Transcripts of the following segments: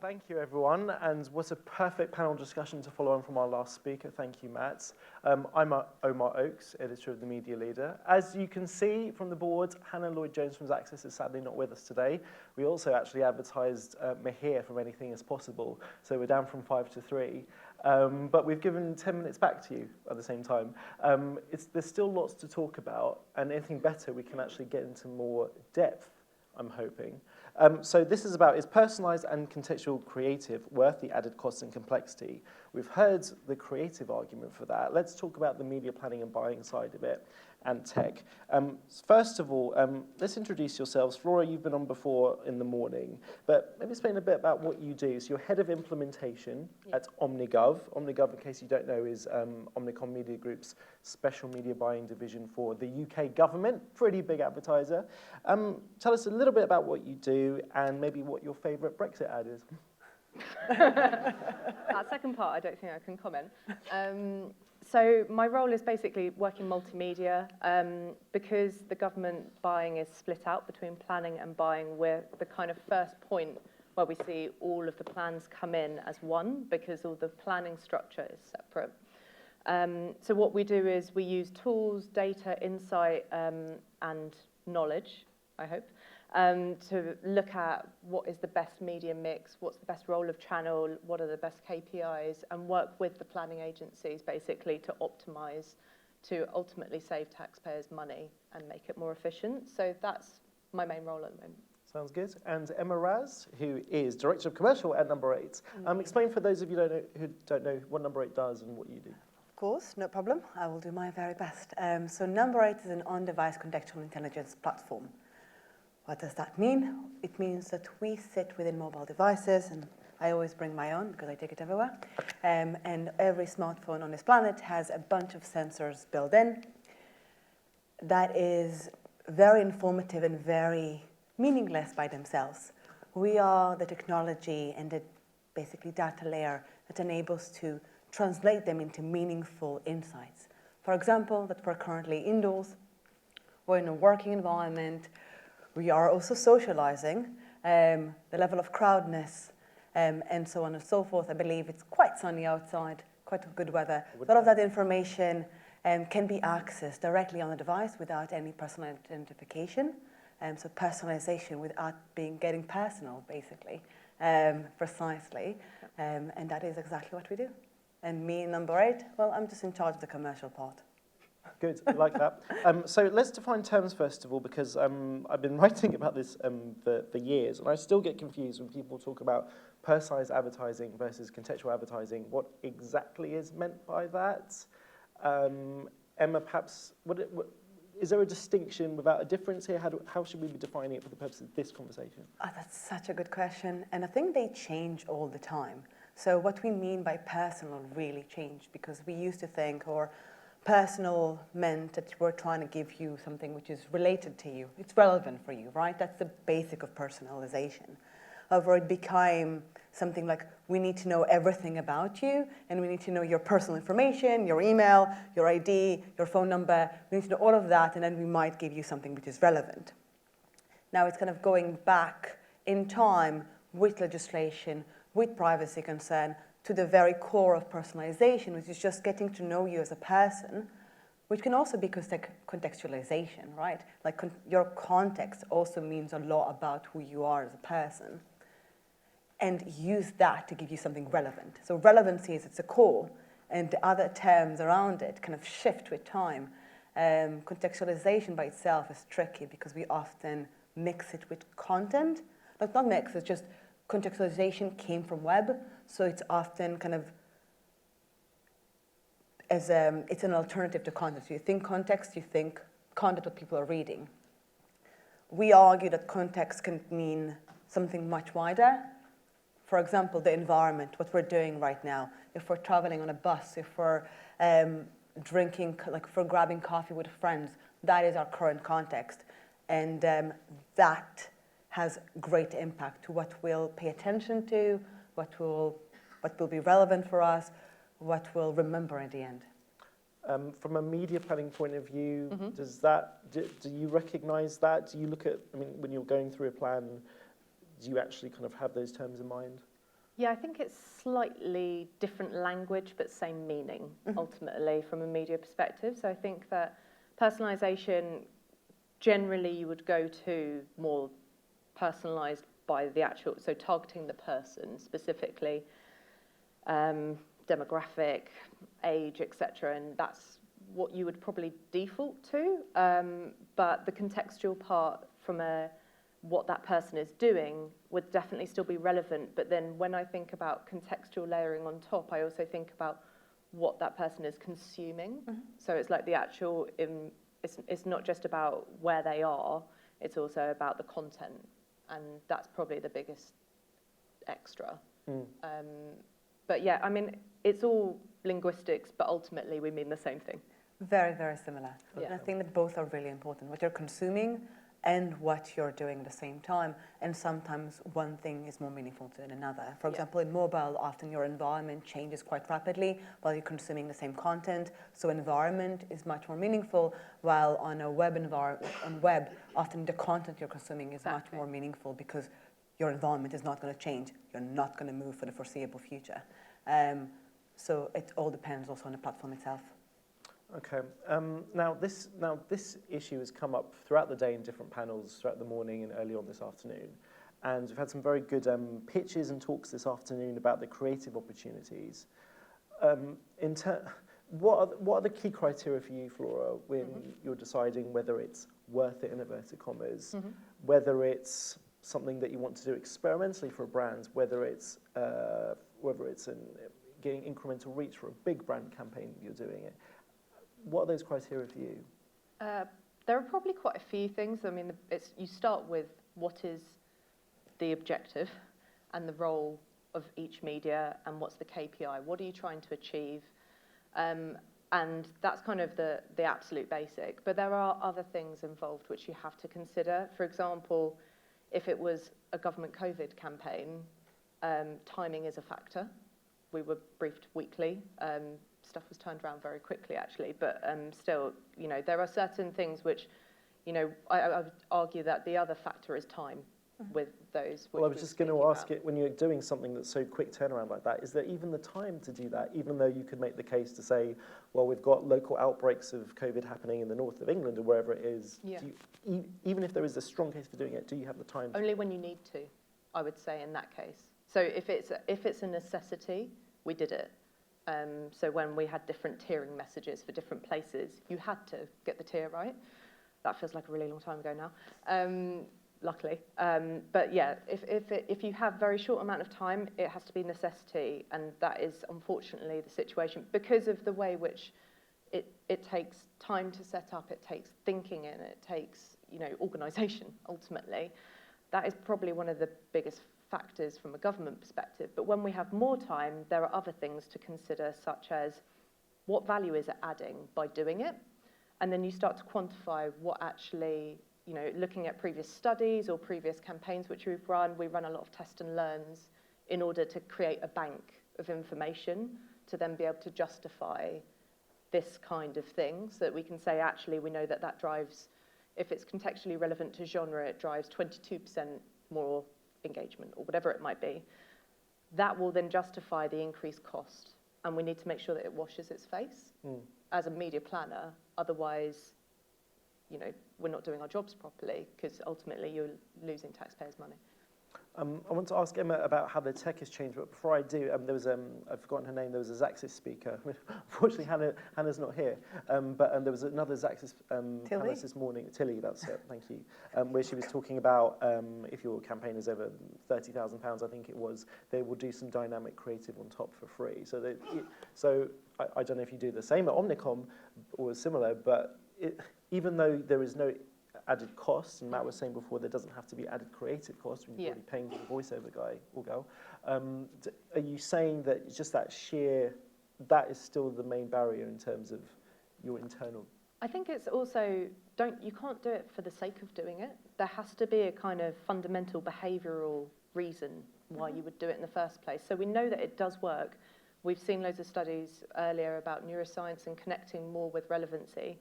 Thank you, everyone, and what a perfect panel discussion to follow on from our last speaker. Thank you, Matt. I'm Omar Oakes, editor of The Media Leader. As you can see from the board, Hannah Lloyd-Jones from Xaxis is sadly not with us today. We also actually advertised Mahir from Anything Is Possible, so we're down from 5 to 3. But we've given 10 minutes back to you at the same time. There's still lots to talk about, and anything better, we can actually get into more depth, I'm hoping. So this is about, is personalised and contextual creative worth the added cost and complexity? We've heard the creative argument for that. Let's talk about the media planning and buying side of it and tech. First of all, let's introduce yourselves. Flora, you've been on before in the morning, but maybe explain a bit about what you do. So you're head of implementation at OmniGov. OmniGov, in case you don't know, is Omnicom Media Group's special media buying division for the UK government, pretty big advertiser. Tell us a little bit about what you do and maybe what your favourite Brexit ad is. That second part, I don't think I can comment. So my role is basically working multimedia. Because the government buying is split out between planning and buying, we're the kind of first point where we see all of the plans come in as one, because all the planning structure is separate. So what we do is we use tools, data, insight, and knowledge, I hope, to look at what is the best media mix, what's the best role of channel, what are the best KPIs, and work with the planning agencies basically to optimize, to ultimately save taxpayers money and make it more efficient. So that's my main role at the moment. Sounds good. And Emma Raz, who is Director of Commercial at NumberEight. Explain for those of you who don't know what NumberEight does and what you do. Of course, no problem. I will do my very best. So NumberEight is an on-device contextual intelligence platform. What does that mean? It means that we sit within mobile devices, and I always bring my own because I take it everywhere. And every smartphone on this planet has a bunch of sensors built in. That is very informative and very meaningless by themselves. We are the technology and the basically data layer that enables to translate them into meaningful insights. For example, that we're currently indoors, we're in a working environment, we are also socializing, the level of crowdness, and so on and so forth. I believe it's quite sunny outside, quite good weather. A lot of that information can be accessed directly on the device without any personal identification. So personalization without getting personal, basically, precisely. And that is exactly what we do. And me, NumberEight, well, I'm just in charge of the commercial part. Good, I like that. So let's define terms first of all, because I've been writing about this for years, and I still get confused when people talk about personalized advertising versus contextual advertising. What exactly is meant by that? Emma, perhaps, is there a distinction without a difference here? How should we be defining it for the purpose of this conversation? Oh, that's such a good question, and I think they change all the time. So what we mean by personal really changed, because we used to think, or personal meant that we're trying to give you something which is related to you. It's relevant for you, right? That's the basic of personalization. However, it became something like, we need to know everything about you, and we need to know your personal information, your email, your ID, your phone number. We need to know all of that, and then we might give you something which is relevant. Now it's kind of going back in time with legislation, with privacy concern, to the very core of personalization, which is just getting to know you as a person, which can also be contextualization, right? Like your context also means a lot about who you are as a person. And use that to give you something relevant. So relevancy is at the core, and the other terms around it kind of shift with time. Contextualization by itself is tricky because we often mix it with content. Like not mix, it's just contextualization came from web, so it's often kind of it's an alternative to context. You think context, you think content what people are reading. We argue that context can mean something much wider. For example, the environment, what we're doing right now. If we're traveling on a bus, if we're drinking, like if we're grabbing coffee with friends, that is our current context. And that has great impact to what we'll pay attention to, what will be relevant for us, what we'll remember at the end. From a media planning point of view, do you recognize that? Do you look at, I mean, when you're going through a plan, do you actually kind of have those terms in mind? Yeah, I think it's slightly different language, but same meaning, ultimately, from a media perspective. So I think that personalisation, generally you would go to more personalised by the actual, so targeting the person specifically, demographic, age, etc., and that's what you would probably default to. But the contextual part from what that person is doing would definitely still be relevant. But then when I think about contextual layering on top, I also think about what that person is consuming. So it's like the actual, it's not just about where they are, it's also about the content. And that's probably the biggest extra. But yeah, I mean, it's all linguistics, but ultimately we mean the same thing. Very, very similar. Yeah. And I think that both are really important, what you're consuming and what you're doing at the same time. And sometimes one thing is more meaningful than another. For example, in mobile, often your environment changes quite rapidly while you're consuming the same content. So environment is much more meaningful, while on a web environment, on web, often the content you're consuming is much more meaningful because your environment is not going to change. You're not going to move for the foreseeable future. So it all depends also on the platform itself. Okay. Now this issue has come up throughout the day in different panels, throughout the morning and early on this afternoon. And we've had some very good pitches and talks this afternoon about the creative opportunities. What are the key criteria for you, Flora, when you're deciding whether it's worth it, in inverted commas, whether it's something that you want to do experimentally for a brand, whether it's getting incremental reach for a big brand campaign you're doing it? What are those criteria for you? There are probably quite a few things. I mean, you start with what is the objective and the role of each media, and what's the KPI? What are you trying to achieve? And that's kind of the absolute basic. But there are other things involved which you have to consider. For example, if it was a government COVID campaign, timing is a factor. We were briefed weekly. Stuff was turned around very quickly, actually, but still, you know, there are certain things which, you know, I would argue that the other factor is time with those. Well, I was just going to ask it, when you're doing something that's so quick turnaround like that, is there even the time to do that, even though you could make the case to say, well, we've got local outbreaks of COVID happening in the north of England or wherever it is. Yeah. Even if there is a strong case for doing it, do you have the time? Only when you need to, I would say, in that case. So if it's a necessity, we did it. So when we had different tiering messages for different places, you had to get the tier right. That feels like a really long time ago now, luckily. But yeah, if you have very short amount of time, it has to be necessity, and that is unfortunately the situation because of the way which it takes time to set up, it takes thinking in, it takes, you know, organisation ultimately. That is probably one of the biggest factors from a government perspective. But when we have more time, there are other things to consider, such as what value is it adding by doing it? And then you start to quantify what actually, you know, looking at previous studies or previous campaigns which we run a lot of test and learns in order to create a bank of information to then be able to justify this kind of thing, so that we can say, actually, we know that drives, if it's contextually relevant to genre, it drives 22% more engagement or whatever it might be. That will then justify the increased cost, and we need to make sure that it washes its face as a media planner. Otherwise, you know, we're not doing our jobs properly, because ultimately you're losing taxpayers' money. I want to ask Emma about how the tech has changed, but before I do, there was I've forgotten her name. There was a Xaxis speaker. Unfortunately, Hannah's not here. But there was another Xaxis panelist this morning, Tilly. That's it. Thank you. Where she was talking about if your campaign is over £30,000, I think it was, they will do some dynamic creative on top for free. So I don't know if you do the same at Omnicom or similar, but even though there is no added costs, and Matt was saying before, there doesn't have to be added creative costs when you're already paying for the voiceover guy or girl. Are you saying that just that is still the main barrier in terms of your internal? I think it's also, you can't do it for the sake of doing it. There has to be a kind of fundamental behavioural reason why you would do it in the first place. So we know that it does work. We've seen loads of studies earlier about neuroscience and connecting more with relevancy.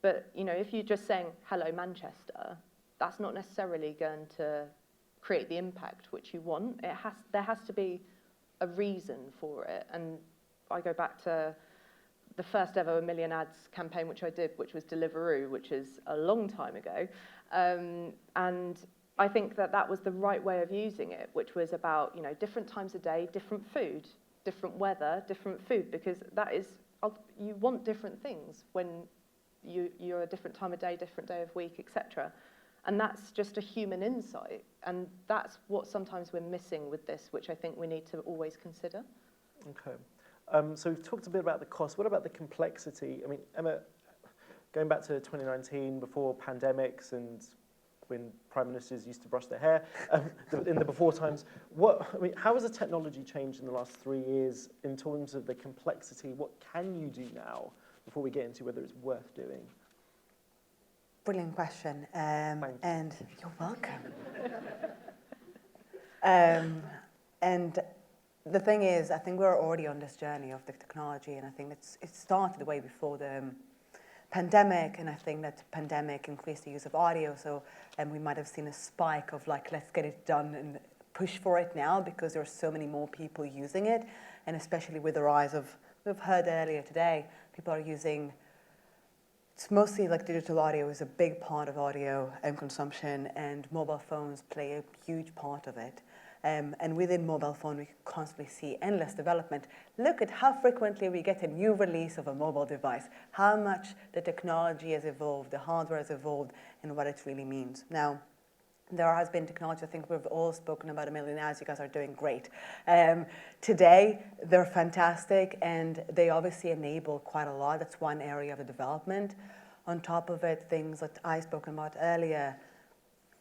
But, you know, if you're just saying, hello, Manchester, that's not necessarily going to create the impact which you want. There has to be a reason for it. And I go back to the first ever 1 million ads campaign which I did, which was Deliveroo, which is a long time ago. And I think that was the right way of using it, which was about, you know, different times of day, different food, different weather, different food, because that is, you want different things when you're a different time of day of week, etc. And that's just a human insight. And that's what sometimes we're missing with this, which I think we need to always consider. Okay. So we've talked a bit about the cost. What about the complexity? I mean, Emma, going back to 2019, before pandemics and when prime ministers used to brush their hair, in the before times, how has the technology changed in the last 3 years in terms of the complexity? What can you do now before we get into whether it's worth doing? Brilliant question. Thank you. And you're welcome. And the thing is, I think we're already on this journey of the technology, and I think it started way before the pandemic, and I think that the pandemic increased the use of audio, so we might have seen a spike of like, let's get it done and push for it now because there are so many more people using it, and especially with the rise of, we've heard earlier today, people are using, it's mostly like digital audio is a big part of audio consumption, and mobile phones play a huge part of it. And within mobile phone, we constantly see endless development. Look at how frequently we get a new release of a mobile device, how much the technology has evolved, the hardware has evolved, and what it really means. Now, there has been technology, I think we've all spoken about 1 million ads, you guys are doing great. Today, they're fantastic, and they obviously enable quite a lot. That's one area of the development. On top of it, things that I spoke about earlier,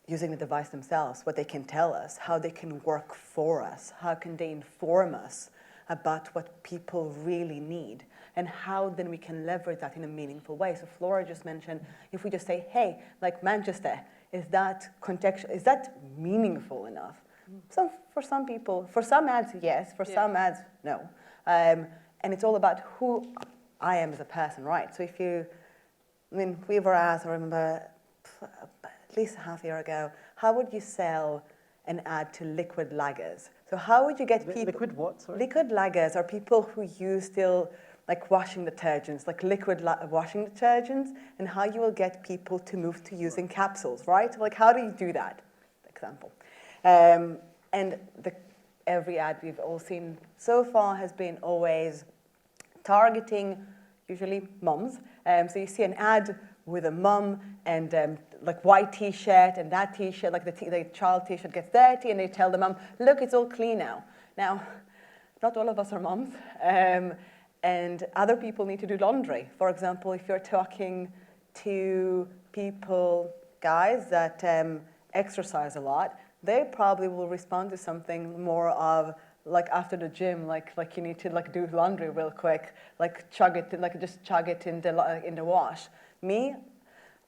using the device themselves, what they can tell us, how they can work for us, how can they inform us about what people really need, and how then we can leverage that in a meaningful way. So Flora just mentioned, if we just say, hey, like Manchester, is that contextual, is that meaningful enough? So for some people, for some ads, yes, for some ads, no. And it's all about who I am as a person, right? So if you, I mean, we were asked, I remember, at least a half year ago, how would you sell an ad to liquid laggers? So how would you get people... Liquid what, sorry? Liquid laggers are people who use still like washing detergents, like liquid washing detergents, and how you will get people to move to using capsules, right? Like how do you do that, for example? And every ad we've all seen so far has been always targeting usually mums. So you see an ad with a mum and like white t-shirt, and that t-shirt, like the child t-shirt gets dirty, and they tell the mum, look, it's all clean now. Now, not all of us are mums, and other people need to do laundry. For example, if you're talking to people, guys that exercise a lot, they probably will respond to something more of like after the gym, like you need to like do laundry real quick, like chug it, like just chug it in the wash. Me,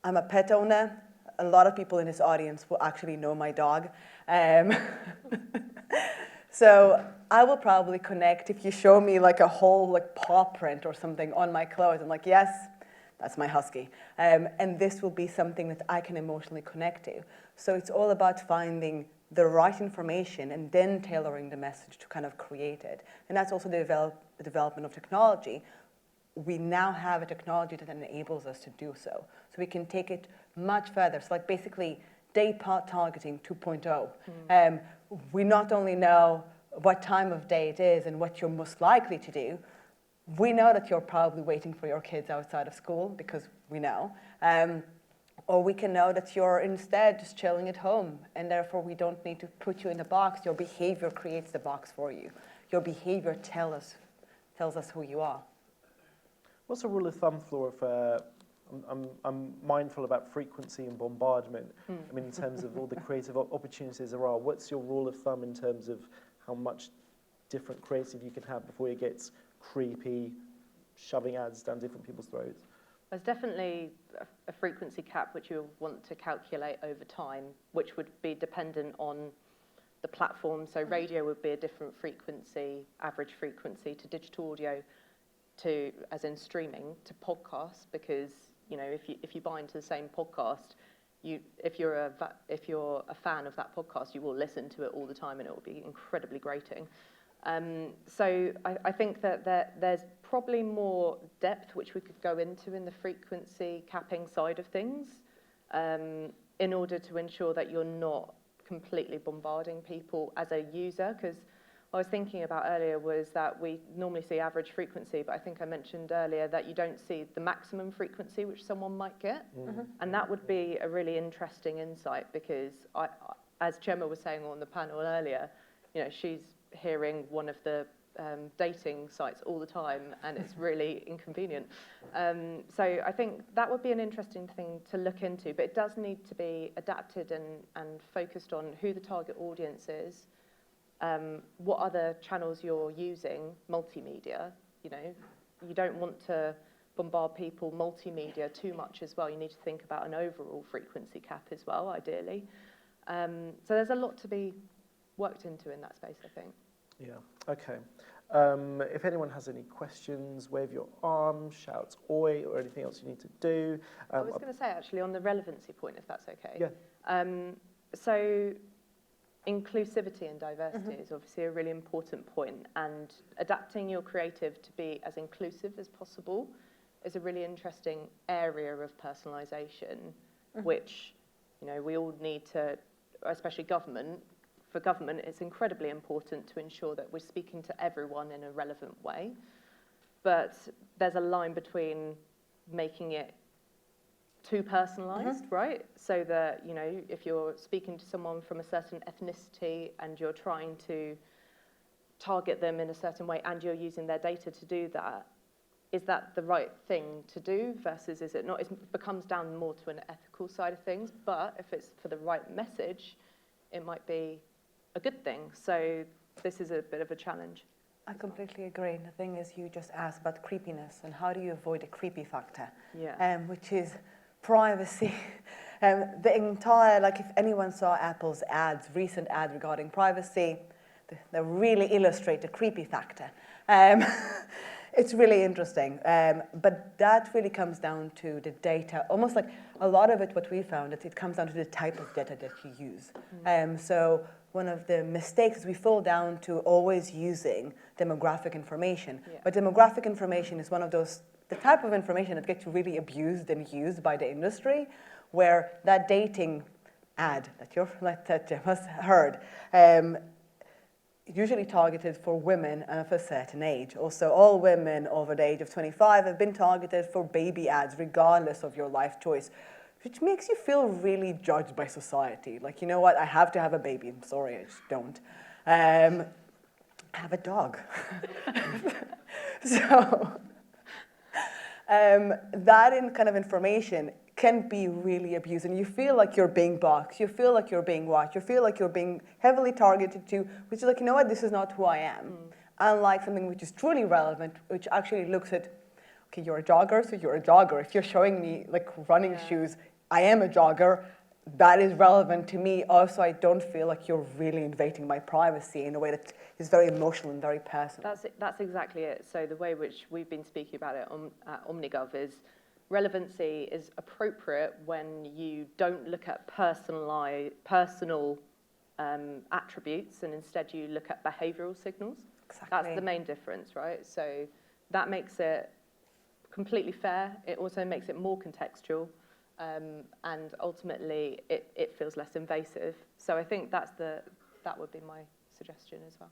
I'm a pet owner. A lot of people in this audience will actually know my dog. So I will probably connect if you show me like a whole like paw print or something on my clothes. I'm like, yes, that's my husky. And this will be something that I can emotionally connect to. So it's all about finding the right information and then tailoring the message to kind of create it. And that's also the development of technology. We now have a technology that enables us to do so. So we can take it much further. So like basically day part targeting 2.0. We not only know what time of day it is and what you're most likely to do, we know that you're probably waiting for your kids outside of school because we know. Or we can know that you're instead just chilling at home, and therefore we don't need to put you in a box. Your behavior creates the box for you. Your behavior tells us who you are. What's a rule of thumb, Flora, for, I'm mindful about frequency and bombardment. I mean, in terms of all the creative opportunities there are, what's your rule of thumb in terms of how much different creative you can have before it gets creepy, shoving ads down different people's throats? There's definitely a frequency cap which you'll want to calculate over time, which would be dependent on the platform. So radio would be a different frequency, average frequency to digital audio, to as in streaming, to podcasts, because you know if you buy into the same podcast, if you're a fan of that podcast, you will listen to it all the time, and it will be incredibly grating. So I think that there's probably more depth which we could go into in the frequency capping side of things, in order to ensure that you're not completely bombarding people as a user. Because I was thinking about earlier was that we normally see average frequency, but I think I mentioned earlier that you don't see the maximum frequency which someone might get. Mm-hmm. And that would be a really interesting insight, because as Gemma was saying on the panel earlier, you know, she's hearing one of the dating sites all the time, and it's really inconvenient. So I think that would be an interesting thing to look into, but it does need to be adapted and focused on who the target audience is, what other channels you're using, multimedia. You know, you don't want to bombard people multimedia too much as well. You need to think about an overall frequency cap as well, ideally. So there's a lot to be worked into in that space, I think. Yeah, okay. If anyone has any questions, wave your arm, shout oi, or anything else you need to do. I was going to say, actually, on the relevancy point, if that's okay. Yeah. So inclusivity and diversity is obviously a really important point, and adapting your creative to be as inclusive as possible is a really interesting area of personalisation, which, you know, we all need to, especially government. For government, it's incredibly important to ensure that we're speaking to everyone in a relevant way. But there's a line between making it too personalised, right? So that, you know, if you're speaking to someone from a certain ethnicity and you're trying to target them in a certain way and you're using their data to do that, is that the right thing to do versus is it not? It becomes down more to an ethical side of things, but if it's for the right message, it might be a good thing. So this is a bit of a challenge. I completely agree. The thing is, you just asked about creepiness and how do you avoid a creepy factor, which is privacy. The entire, like if anyone saw Apple's ads, recent ad regarding privacy, they really illustrate the creepy factor. It's really interesting, but that really comes down to the data. Almost like a lot of it, what we found, that it comes down to the type of data that you use. So one of the mistakes we fall down to always using demographic information. Yeah. But demographic information is one of those, the type of information that gets really abused and used by the industry, where that dating ad that Gemma's heard, usually targeted for women of a certain age. Also, all women over the age of 25 have been targeted for baby ads, regardless of your life choice, which makes you feel really judged by society. Like, you know what, I have to have a baby. I'm sorry, I just don't. Have a dog. So, that kind of information can be really abused, and you feel like you're being boxed, you feel like you're being watched, you feel like you're being heavily targeted to, which is like, you know what, this is not who I am. Unlike something which is truly relevant, which actually looks at, okay, you're a jogger, so you're a jogger. If you're showing me like running shoes, I am a jogger, that is relevant to me. Also, I don't feel like you're really invading my privacy in a way that is very emotional and very personal. That's exactly it. So the way which we've been speaking about it at OmniGov is relevancy is appropriate when you don't look at personal attributes, and instead you look at behavioural signals. Exactly. That's the main difference, right? So that makes it completely fair. It also makes it more contextual, and ultimately it feels less invasive. So I think that would be my suggestion as well.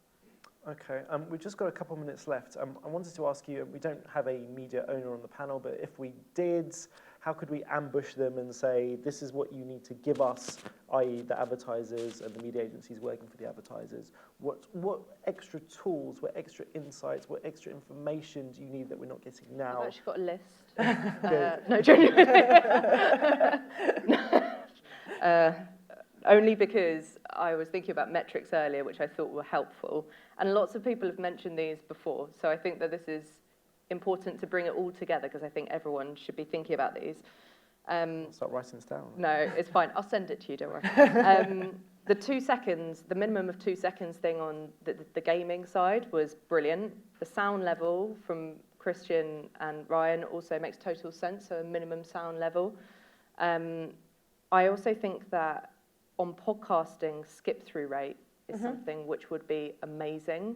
Okay, we've just got a couple of minutes left. I wanted to ask you, we don't have a media owner on the panel, but if we did, how could we ambush them and say, this is what you need to give us, i.e. the advertisers and the media agencies working for the advertisers? What extra tools, what extra insights, what extra information do you need that we're not getting now? I've actually got a list. No, genuinely. Only because I was thinking about metrics earlier, which I thought were helpful. And lots of people have mentioned these before. So I think that this is important to bring it all together, because I think everyone should be thinking about these. Start writing this down. No, it's fine. I'll send it to you, don't worry. The 2 seconds, the minimum of 2 seconds thing on the gaming side was brilliant. The sound level from Christian and Ryan also makes total sense, so a minimum sound level. I also think that on podcasting, skip-through rate is something which would be amazing.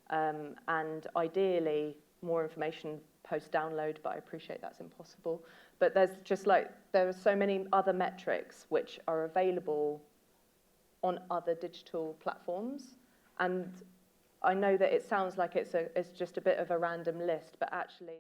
And ideally, more information post-download, but I appreciate that's impossible. But there's just like, there are so many other metrics which are available on other digital platforms. And I know that it sounds like it's just a bit of a random list, but actually